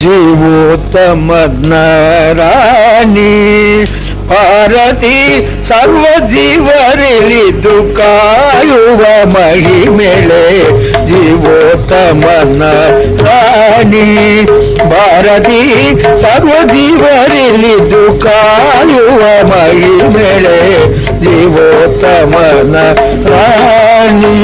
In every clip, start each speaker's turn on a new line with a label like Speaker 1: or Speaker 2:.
Speaker 1: ಜೀವೋತ್ತಮನ ರಾಣಿ ಭಾರತಿ ಸರ್ವ ಜೀವರಿಲಿದ್ದು ಕಾಯುವ ಮಹಿಮೆಳೆ ಜೀವೋತ್ತಮನ ರಾಣಿ ಭಾರತಿ ಸರ್ವ ಜೀವರಿಲಿದ್ದು ಕಾಯುವ ಮಹಿಮೆಳೆ ಜೀವೋತ್ತಮನ ರಾಣಿ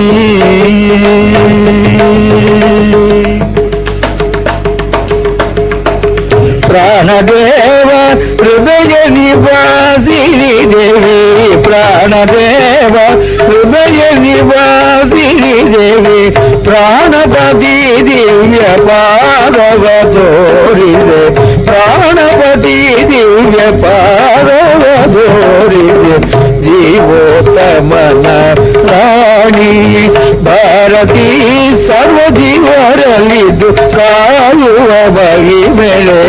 Speaker 1: ಪ್ರಾಣದೇವ ಹೃದಯ ನಿವಾಸಿನಿ ದೇವಿ ಪ್ರಾಣದೇವ ಹೃದಯ ನಿವಾಸಿನಿ ದೇವಿ ಪ್ರಾಣಪತಿ ದಿವ್ಯ ಪಾದವ ತೋರಿದೆ ಪ್ರಾಣಪತಿ ದಿವ್ಯ ಪಾದವ ತೋರಿದೆ ಜೀವೋತ್ತಮನ ರಾಣಿ ಭಾರತಿ ಸರ್ವ ಜೀವರಲ್ಲಿದ್ದು ಕಾಯುವ ಮಹಿಮೆಳೆ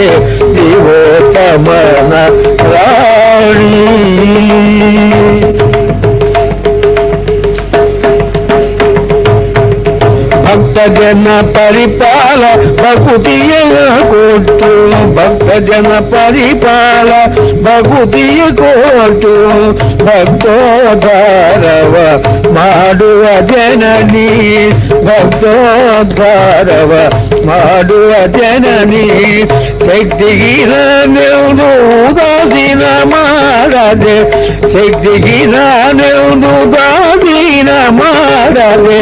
Speaker 1: ಜೀವೋತ್ತಮನ ರಾಣಿ ಭಕ್ತ ಜನ ಪರಿಪಾಲ ಭಕುತಿಯ ಕೊಟ್ಟು ಭಕ್ತ ಜನ ಪರಿಪಾಲ ಭಕುತಿಯ ಕೊಟ್ಟು ಭಕ್ತೋದ್ಧಾರವ ಮಾಡುವ ಜನನಿ ಭಕ್ತೋದ್ಧಾರವ ಮಾಡುವ ಜನನಿ ಶಕ್ತಿಗಿನ ನೆವುದು ಉದಾಸೀನ ಮಾಡದೆ ಶಕ್ತಿಗಿನ ನೆವುದು ಉದಾಸೀನ ಮಾಡದೆ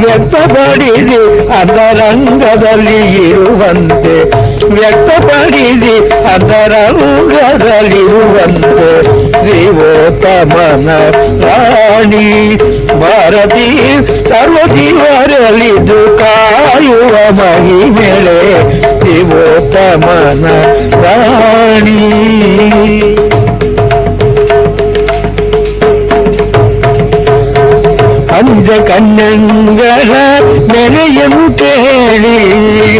Speaker 1: ವ್ಯಕ್ತಪಡಿಸಿ ಅಂತರಂಗದಲ್ಲಿ ಇರುವಂತೆ ವ್ಯಕ್ತಪಡಿಸಿ ಅಂತರಂಗದಲ್ಲಿರುವಂತೆ ಜೀವೋತ್ತಮನ ರಾಣಿ ಭಾರತಿ ಸರ್ವ ಜೀವರಲ್ಲಿದ್ದು ಕಾಯುವ ಮಹಿಮೆಳೆ ಜೀವೋತ್ತಮನ ರಾಣಿ ಪಂಚಕನ್ಯಂಗಳ ನೆನೆಯನ್ನು ಕೇಳಿ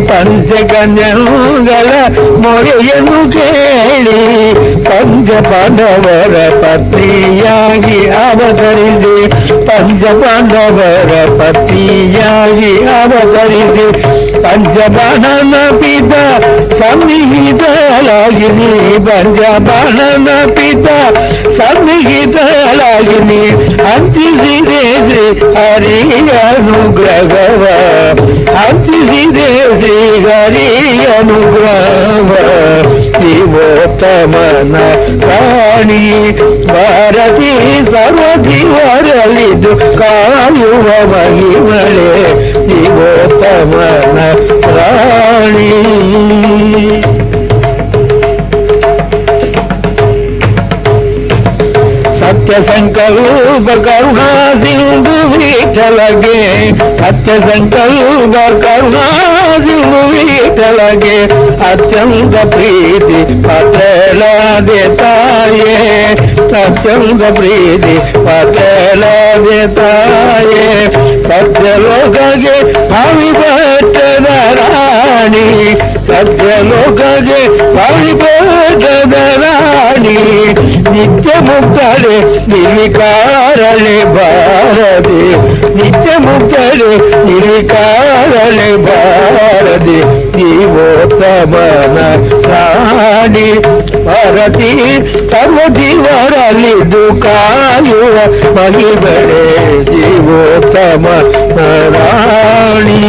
Speaker 1: ಪಂಚಕನ್ಯಂಗಳ ಮೊರೆಯನ್ನು ಕೇಳಿ ಪಂಚಪಾಂಡವರ ಪತ್ನಿಯಾಗಿ ಅವತರಿಸಿ ಪಂಚಪಾಂಡವರ ಪತ್ನಿಯಾಗಿ ಅವತರಿಸಿ ಪಂಚಬಾಣನ ಪಿತ ಸನ್ನಿಹಿತಳಾಗಿನಿ ಪಂಚಬಾಣನ ಪಿತ ಸನ್ನಿಹಿತಳಾಗಿನಿ ಹಂಚಿಸಿದೆ ಹರಿಯ ಅನುಗ್ರಹವ ಹಂಚಿಸಿದೆ ಶ್ರೀ ಹರಿಯ ಅನುಗ್ರಹವ ಜೀವೋತ್ತಮನ ರಾಣಿ ಭಾರತಿ ಸರ್ವ ಜೀವರಲ್ಲಿದ್ದು ಕಾಯುವ ಮಹಿಮಳೆ ಜೀವೋತ್ತಮನ ರಾಣಿ ಸತ್ಯ ಸಂಕಲ್ಪ ಕರುಣಾ ಸಿಂಧು ವಿಠಲಗೆ ಸತ್ಯ ಸಂಕಲ್ಪ ಕರುಣಾ ಸಿಂಧು ವಿಠಲಗೆ ಅತ್ಯಂತ ಪ್ರೀತಿ ಪತ್ರಲಾದೆ ತಾಯೇ ಅತ್ಯಂತ ಪ್ರೀತಿ ಪತ್ರಲಾದೆ ತಾಯೇ ಸತ್ಯಲೋಕಗೆ ಅವಿಭಟ್ಟದ ರಾಣಿ ಸತ್ಯಲೋಕಗೆ ಅವಿಭಟ್ಟದ ರಾಣಿ ನಿತ್ಯ ಮುಕ್ತಳೆ ನಿರ್ವಿಕಾರಳೆ ಬಾರದೆ ನಿತ್ಯ ಮುಕ್ತಳೆ ನಿರ್ವಿಕಾರಳೆ ಬಾರದೆ ಜೀವೋತ್ತಮನ ರಾಣಿ ಭಾರತಿ ಸರ್ವ ಜೀವರಲ್ಲಿದ್ದು ಕಾಯುವ ಮಹಿಮೆಳೆ ಜೀವೋತ್ತಮನ ರಾಣಿ